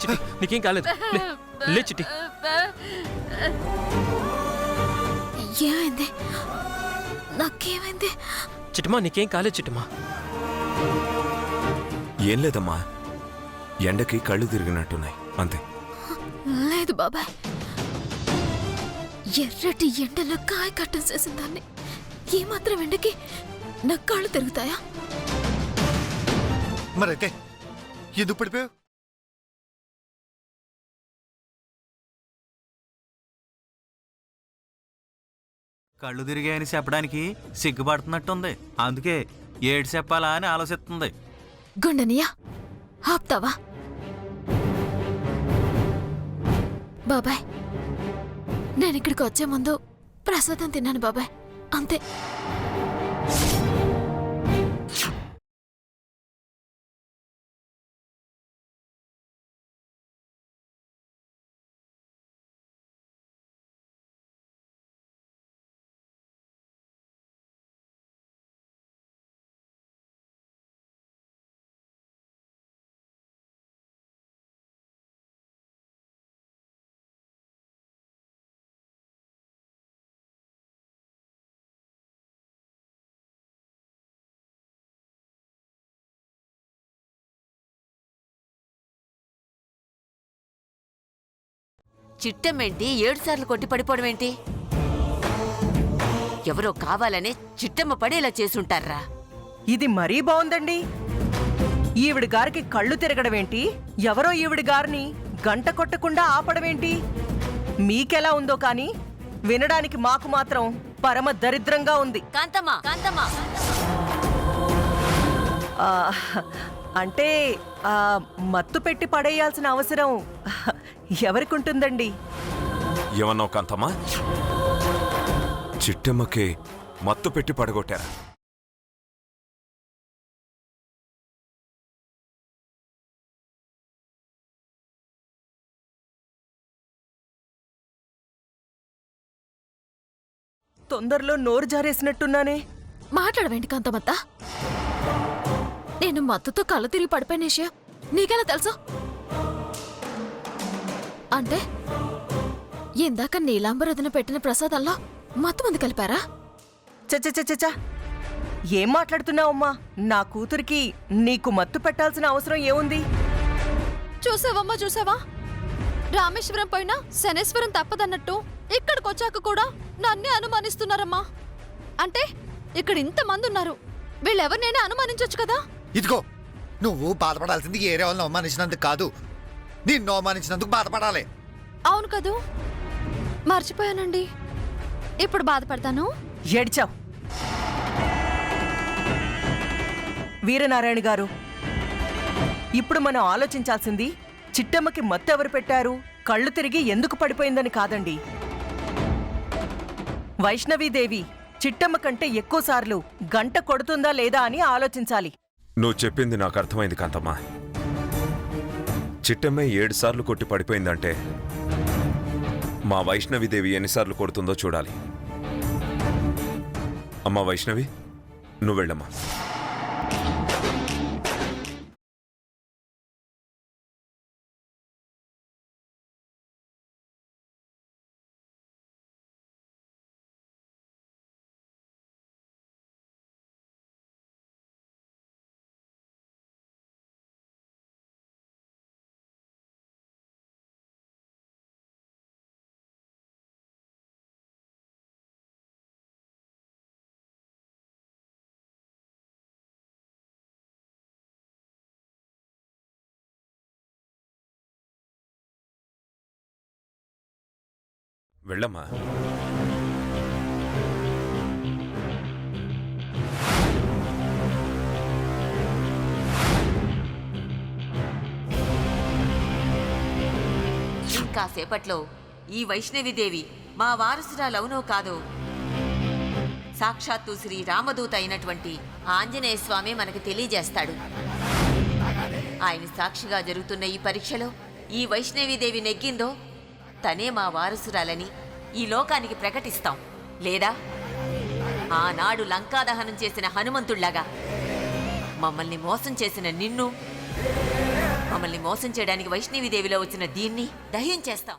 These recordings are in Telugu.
చిట్టి, నీకేం కాలేదు. లే చిట్టి. ఏమైంది? నాకేమైంది? చిట్టమ్మా నీకేం కాలేదు చిట్టమ్మా. ఏం లేదమ్మా, ఎండకి కళ్ళు తిరిగినట్టున్నాయి అంతే. లేదు బాబాయ్, ఎర్రటి ఎండలో కాయ కట్టం చేసిన దాన్ని ఏమాత్రం ఎండకి నా కాళ్ళు తిరుగుతాయా? మరైతే ఎందుకు పడిపోయావు? కళ్ళు తిరిగాయని చెప్పడానికి సిగ్గుపడుతున్నట్టుంది. అందుకే ఏడు చెప్పాలా అని ఆలోచిస్తుంది. గుండనియా ఆప్తావా? బాబాయ్, నేను ఇక్కడికి వచ్చే ముందు ప్రసాదం తిన్నాను బాబాయ్, అంతే. చిట్టమేంటి 7 సార్లు కొట్టి పడిపోవడం ఏంటి? ఎవరో కావాలనే చిట్టమ్మ పడేలా చేసుంటారా? ఇది మరీ బావుందండి. ఈవిడి గారికి కళ్ళు తిరగడమేంటి, ఎవరో ఈవిడి గారిని గంట కొట్టకుండా ఆపడమేంటి? మీకెలా ఉందో కాని వినడానికి మాకు మాత్రం పరమ దరిద్రంగా ఉంది. కాంతమ్మా, కాంతమ్మా, ఆ, అంటే మత్తు పెట్టి పడేయాల్సిన అవసరం ఎవరికుంటుందండి? ఏమన్నావు కాంతమ్మా? చిట్టమ్మకి మత్తు పెట్టి పడగొట్టారా? తొందరలో నోరు జారేసినట్టున్నానే. మాట్లాడవేంటి కాంతమత్త? నేను మత్తుతో కళ్ళు తిరిగి పడిపోయిన విషయం నీకెలా తెలుసు? అంటే ఇందాక నీలాంబరదన పెట్టిన ప్రసాదంలో మత్తు మంది కలిపారా? చచ్చ ఏం మాట్లాడుతున్నావమ్మా? నా కూతురికి నీకు మత్తు పెట్టాల్సిన అవసరం ఏముంది? చూసావమ్మా, చూసావా? రామేశ్వరం పోయినా శనేశ్వరం తప్పదన్నట్టు ఇక్కడికొచ్చాక కూడా నన్నే అనుమానిస్తున్నారమ్మా. అంటే ఇక్కడ ఇంతమంది ఉన్నారు, వీళ్ళెవరినైనా అనుమానించొచ్చు కదా? ఇదిగో, నువ్వు బాధపడాల్సింది ఏరే వాళ్ళని అవమానించినందుకు కాదు, నిన్ను అవమానించినందుకు బాధపడాలి. అవును కదూ, మర్చిపోయానండి. ఇప్పుడు బాధపడతాను. ఏడ్చావు. వీరనారాయణ గారు, ఇప్పుడు మనం ఆలోచించాల్సింది చిట్టమ్మకి మత్తు ఎవరు పెట్టారు, కళ్ళు తిరిగి ఎందుకు పడిపోయిందని కాదండి. వైష్ణవీదేవి చిట్టమ్మ కంటే ఎక్కువసార్లు గంట కొడుతుందా లేదా అని ఆలోచించాలి. నువ్వు చెప్పింది నాకు అర్థమైంది కాంతమ్మా. చిట్టమ్మే 7 సార్లు కొట్టి పడిపోయిందంటే మా వైష్ణవిదేవి ఎన్నిసార్లు కొడుతుందో చూడాలి. అమ్మా వైష్ణవి, నువ్వు వెళ్ళమ్మా. వెళ్ళమ్మా. ఇంకాసేపట్లో ఈ వైష్ణవిదేవి మా వారసురాలవునో కాదో సాక్షాత్తు శ్రీ రామదూత అయినటువంటి ఆంజనేయ స్వామి మనకు తెలియజేస్తాడు. ఆయన సాక్షిగా జరుగుతున్న ఈ పరీక్షలో ఈ వైష్ణవిదేవి నెగ్గిందో తనే మా వారసురాలని ఈ లోకానికి ప్రకటిస్తాం. లేదా ఆనాడు లంకాదహనం చేసిన హనుమంతుళ్లాగా మమ్మల్ని మోసం చేసిన నిన్ను మమ్మల్ని మోసం చేయడానికి వైష్ణవీదేవిలో వచ్చిన దీన్ని దహ్యం చేస్తాం.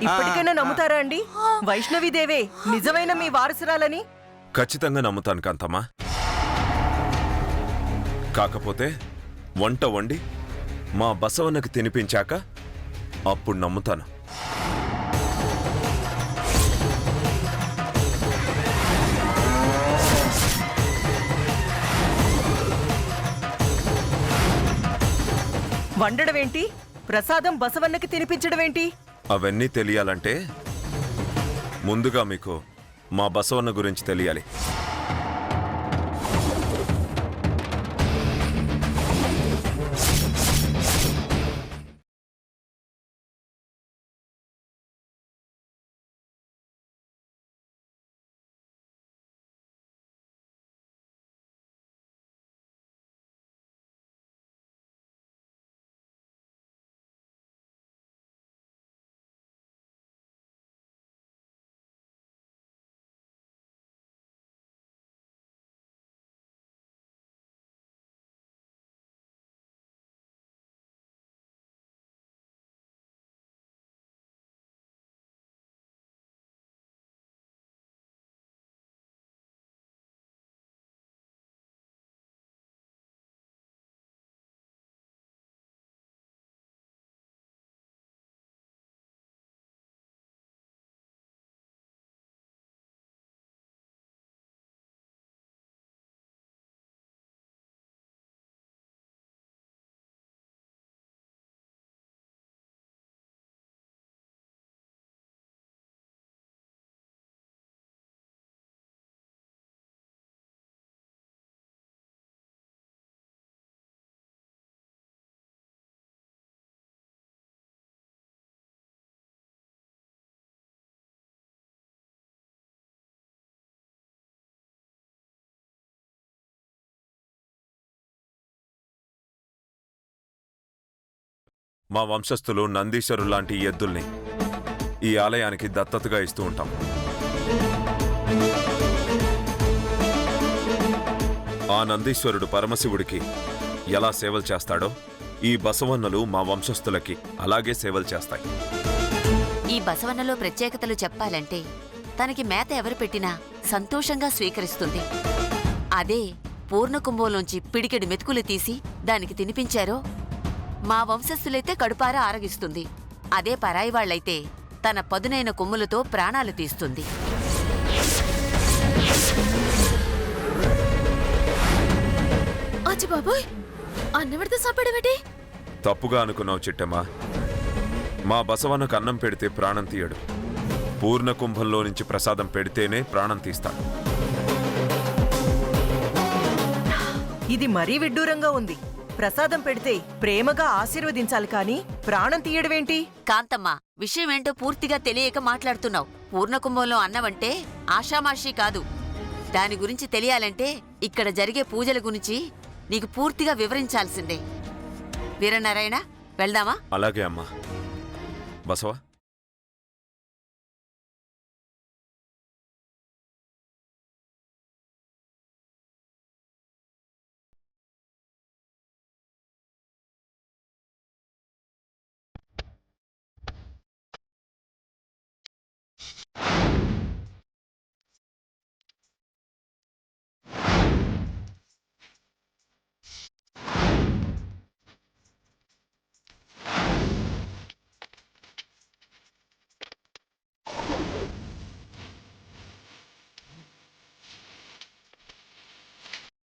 ఇప్పటికైనా నమ్ముతారా అండి వైష్ణవీదేవే నిజమైన మీ వారసురాలని? ఖచ్చితంగా నమ్ముతాను కాంతమ్మా. కాకపోతే వంట వండి మా బసవన్నకి తినిపించాక అప్పుడు నమ్ముతాను. వండడమేంటి, ప్రసాదం బసవన్నకి తినిపించడమేంటి? అవన్నీ తెలియాలంటే ముందుగా మీకు మా బసవన్న గురించి తెలియాలి. మా వంశస్థులు నందీశ్వరు లాంటి ఎద్దుల్ని ఈ ఆలయానికి దత్తతగా ఇస్తూ ఉంటాం. ఆ నందీశ్వరుడు పరమశివుడికి ఎలా సేవలు చేస్తాడో ఈ బసవన్నలు మా వంశస్థులకి అలాగే సేవలు చేస్తాయి. ఈ బసవన్నలో ప్రత్యేకతలు చెప్పాలంటే తనకి మేత ఎవరు పెట్టినా సంతోషంగా స్వీకరిస్తుంది. అదే పూర్ణకుంభంలోంచి పిడికెడు మెతుకులు తీసి దానికి తినిపించారో మా వంశస్థులైతే కడుపారా ఆరగిస్తుంది. అదే పరాయి వాళ్లైతే తన పదునైన కొమ్ములతో ప్రాణాలు తీస్తుంది. అచ్చి బాబోయ్, అన్నవిడితే సాపడమేటి? తప్పుగా అనుకున్నావు చిట్టమ్మా. మా బసవన్నకు అన్నం పెడితే ప్రాణం తీయడు. పూర్ణ కుంభంలో నుంచి ప్రసాదం పెడితేనే ప్రాణం తీస్తాడు. ఇది మరీ విడ్డూరంగా ఉంది. ప్రసాదం పెడితే ప్రేమగా ఆశీర్వదించాలి కాని ప్రాణం తీయడమేంటి? కాంతమ్మ, విషయమేంటో పూర్తిగా తెలియక మాట్లాడుతున్నావు. పూర్ణకుంభంలో అన్నమంటే ఆషామాషీ కాదు. దాని గురించి తెలియాలంటే ఇక్కడ జరిగే పూజల గురించి నీకు పూర్తిగా వివరించాల్సిందే. వీరనారాయణ, వెళ్దామా? అలాగే అమ్మా. బసవా,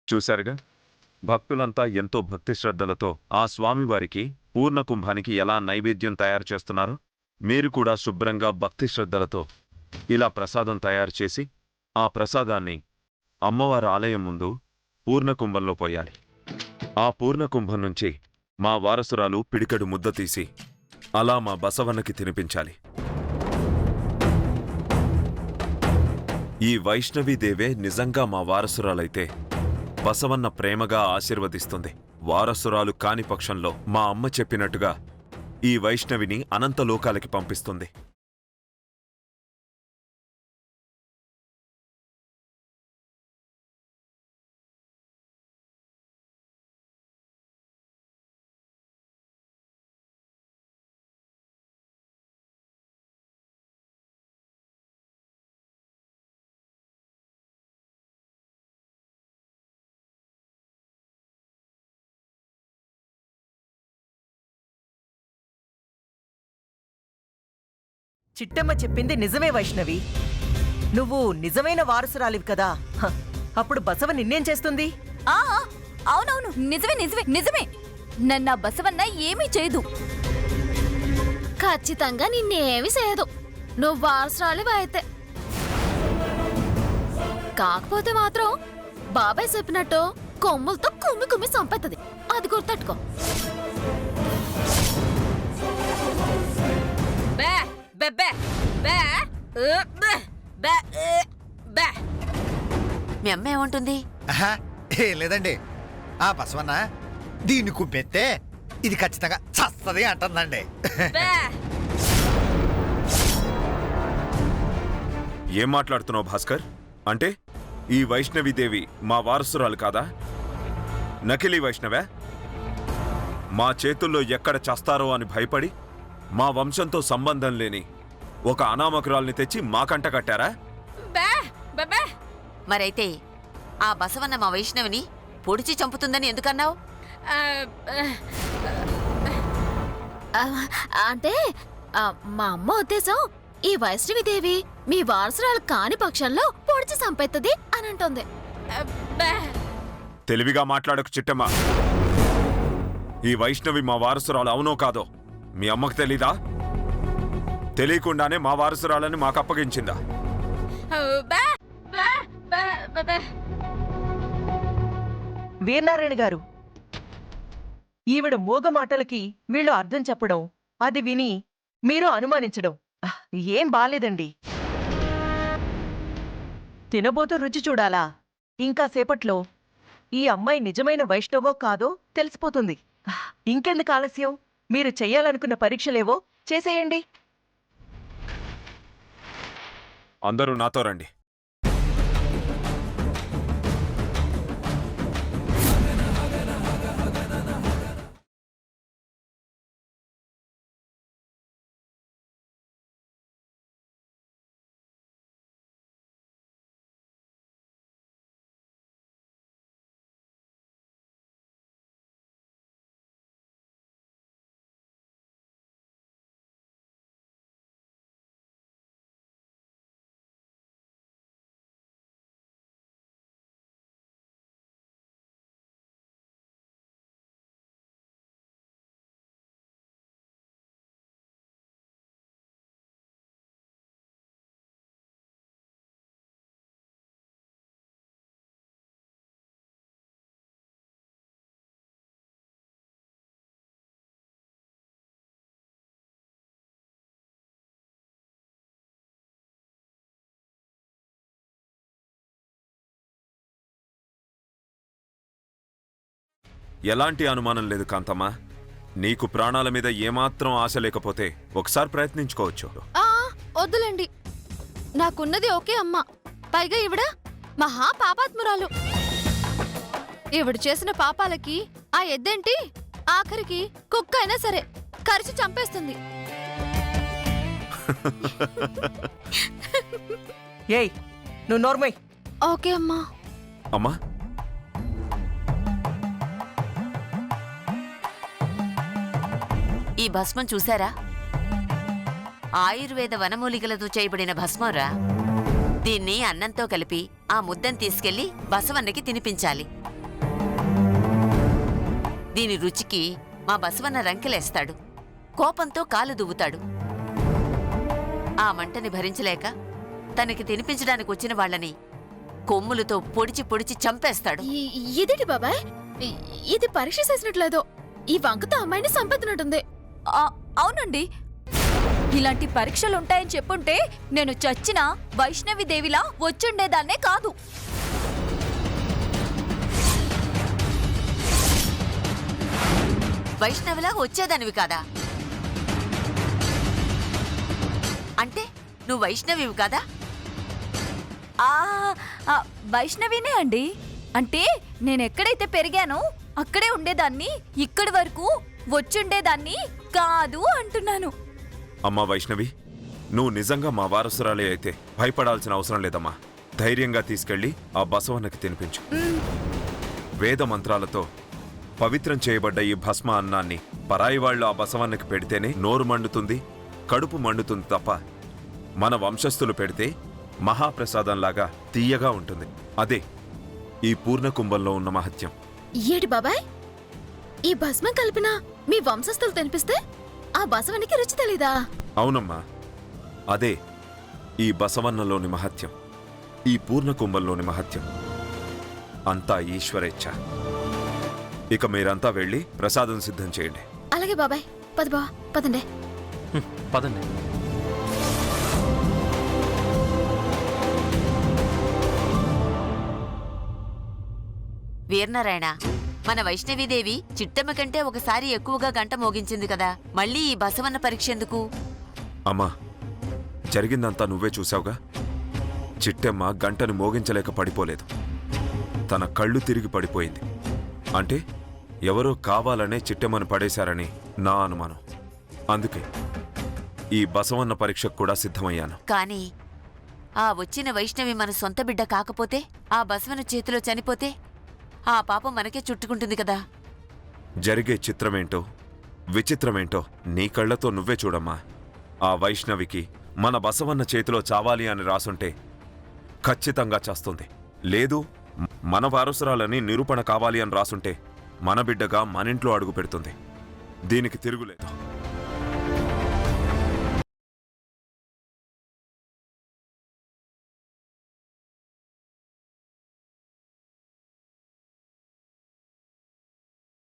చూశారుగా, భక్తులంతా ఎంతో భక్తి శ్రద్ధలతో ఆ స్వామివారికి పూర్ణ కుంభానికి ఎలా నైవేద్యం తయారు చేస్తున్నారు. మీరు కూడా శుభ్రంగా భక్తి శ్రద్ధలతో ఇలా ప్రసాదం తయారు చేసి ఆ ప్రసాదాన్ని అమ్మవారి ఆలయం ముందు పూర్ణకుంభంలో పోయాలి. ఆ పూర్ణకుంభం నుంచి మా వారసురాలు పిడికెడు ముద్ద తీసి అలా మా బసవన్నకి తినిపించాలి. ఈ వైష్ణవీదేవే నిజంగా మా వారసురాలైతే బసవన్న ప్రేమగా ఆశీర్వదిస్తుంది. వారసురాలు కాని పక్షంలో మా అమ్మ చెప్పినట్టుగా ఈ వైష్ణవిని అనంతలోకాలకి పంపిస్తుంది. చిట్టమ్మ చెప్పింది నిజమే వైష్ణవి. నువ్వు నిజమైన వారసురాలివి కదా. అప్పుడు బసవ నిన్నేం చేస్తుంది? అవునవును, నిజమే నిజమే నిజమే. నన్న బసవన్న ఏమీ చేయదు. ఖచ్చితంగా నిన్నేమి చేయదు. నువ్వు వారసురాలివి అయితే. కాకపోతే మాత్రం బాబాయ్ చెప్పినట్టు కొమ్ములతో కుమ్మి కుమ్మి సంపెత్తది. అది గుర్తట్టుకో. మీ అమ్మ ఏమంటుంది? ఏం లేదండి, ఆ బసవన్న దీన్ని కుప్పెత్తే ఇది ఖచ్చితంగా చస్తది అంటుందండి. ఏం మాట్లాడుతున్నావు భాస్కర్? అంటే ఈ వైష్ణవీదేవి మా వారసురాలు కాదా? నకిలీ వైష్ణవే? మా చేతుల్లో ఎక్కడ చస్తారో అని భయపడి మా వంశంతో సంబంధం లేని ఒక అనామకురాల్ని తెచ్చి మాకంట కట్టారా? మరైతే ఆ బసవన్న మా వైష్ణవిని పొడిచి చంపుతుందని ఎందుకన్నావు? అంటే మా అమ్మ ఉద్దేశం ఈ వైష్ణవిదేవి మీ వారసురాలు కాని పక్షంలో పొడిచి సంపెత్తది అని అంటుంది. తెలివిగా మాట్లాడకు చిట్టమ్మా. ఈ వైష్ణవి మా వారసురాలు అవునో కాదో మీ అమ్మకు తెలీదా? తెలియకుండానే మా వారసురాలని మాకు అప్పగించిందా? వీరనారాయణ గారు, ఈవిడ మూగ మాటలకి వీళ్ళు అర్థం చెప్పడం, అది విని మీరు అనుమానించడం ఏం బాలేదండి. తినబోతూ రుచి చూడాలా? ఇంకా సేపట్లో ఈ అమ్మాయి నిజమైన వైష్ణవో కాదో తెలిసిపోతుంది. ఇంకెందుకు ఆలస్యం? మీరు చెయ్యాలనుకున్న పరీక్షలేవో చేసేయండి. అందరూ నాతో రండి. ఎలాంటి అనుమానం లేదు కాంతమ్మ. నీకు ప్రాణాల మీద ఏమాత్రం ఆశ లేకపోతే ఒకసారి ప్రయత్నించుకోవచ్చు. వద్దులేండి, నాకున్నది ఒకే అమ్మ. పైగా ఈవిడ మహా పాపాత్మురాలు. ఈవిడ చేసిన పాపాలకి ఆ ఎద్దేంటి ఆఖరికి కుక్క అయినా సరే కరిచి చంపేస్తుంది. ఏయ్, నువ్వు నోర్మై. ఓకే అమ్మా. అమ్మా, ఈ భస్మం చూసారా? ఆయుర్వేద వనమూలికలతో చేయబడిన భస్మంరా. దీన్ని అన్నంతో కలిపి ఆ ముద్దను తీసుకెళ్లి బసవన్నకి తినిపించాలి. దీని రుచికి మా బసవన్న రంకెలేస్తాడు, కోపంతో కాలు దువ్వుతాడు. ఆ మంటని భరించలేక తనకి తినిపించడానికి వచ్చిన వాళ్ళని కొమ్ములతో పొడిచి పొడిచి చంపేస్తాడు. ఇదేంటి బాబాయ్, ఇది పరీక్ష చేసినట్లేదో. ఈ వంకతో అమ్మాయిని సంపెత్తినట్టుంది. అవునండి, ఇలాంటి పరీక్షలుంటాయని చెప్పుంటే నేను చచ్చిన వైష్ణవిదేవిలా వచ్చుండేదాన్నే కాదు. వైష్ణవిలా వచ్చేదానివి కాదా? అంటే నువ్వు వైష్ణవివి కాదా? వైష్ణవినే అండి. అంటే నేనెక్కడైతే పెరిగానో అక్కడే ఉండేదాన్ని, ఇక్కడి వరకు వచ్చుండేదాన్ని కాదు అంటున్నాను. అమ్మా వైష్ణవి, నువ్వు నిజంగా మా వారసురాలే అయితే భయపడాల్సిన అవసరం లేదమ్మా. ధైర్యంగా తీసుకెళ్లి ఆ బసవన్నకి తినిపించు. వేద మంత్రాలతో పవిత్రం చేయబడ్డ ఈ భస్మ అన్నాన్ని పరాయి వాళ్ళు ఆ బసవన్నకి పెడితేనే నోరు మండుతుంది, కడుపు మండుతుంది తప్ప మన వంశస్థులు పెడితే మహాప్రసాదంలాగా తీయగా ఉంటుంది. అదే ఈ పూర్ణ కుంభంలో ఉన్న మహత్యం. ఏటి బాబాయ్, ఈ భస్మం కలిపిన మీ వంశస్థులు తినిపిస్తే ఆ బసవనికి రుచి తెలీదా? అవునమ్మా, అదే ఈ బసవన్నలోని మహత్యం, ఈ పూర్ణ కుంభంలోని మహత్యం. అంతా ఈశ్వరేచ్ఛ. ఇక మీరంతా వెళ్ళి ప్రసాదం సిద్ధం చేయండి. అలాగే బాబాయ్. పద బా, పదండి. పదండి. వీరనారాయణ, మన వైష్ణవీదేవి చిట్టమ్మ కంటే ఒకసారి ఎక్కువగా గంట మోగించింది కదా, మళ్ళీ ఈ బసవన్న పరీక్ష ఎందుకు? అమ్మా, జరిగిందంతా నువ్వే చూసావుగా. చిట్టమ్మ గంటను మోగించలేక పడిపోలేదు, తన కళ్ళు తిరిగి పడిపోయింది. అంటే ఎవరో కావాలనే చిట్టమ్మను పడేశారని నా అనుమానం. అందుకే ఈ బసవన్న పరీక్షకు కూడా సిద్ధమయ్యాను. కానీ ఆ వచ్చిన వైష్ణవి మన సొంత బిడ్డ కాకపోతే, ఆ బసవన చేతిలో చనిపోతే ఆ పాపం మనకే చుట్టుకుంటుంది కదా. జరిగే చిత్రమేంటో విచిత్రమేంటో నీ కళ్లతో నువ్వే చూడమ్మా. ఆ వైష్ణవికి మన బసవన్న చేతిలో చావాలి అని రాసుంటే ఖచ్చితంగా చేస్తుంది. లేదు మన వారసురాలని నిరూపణ కావాలి అని రాసుంటే మన బిడ్డగా మనింట్లో అడుగు పెడుతుంది. దీనికి తిరుగులేదు.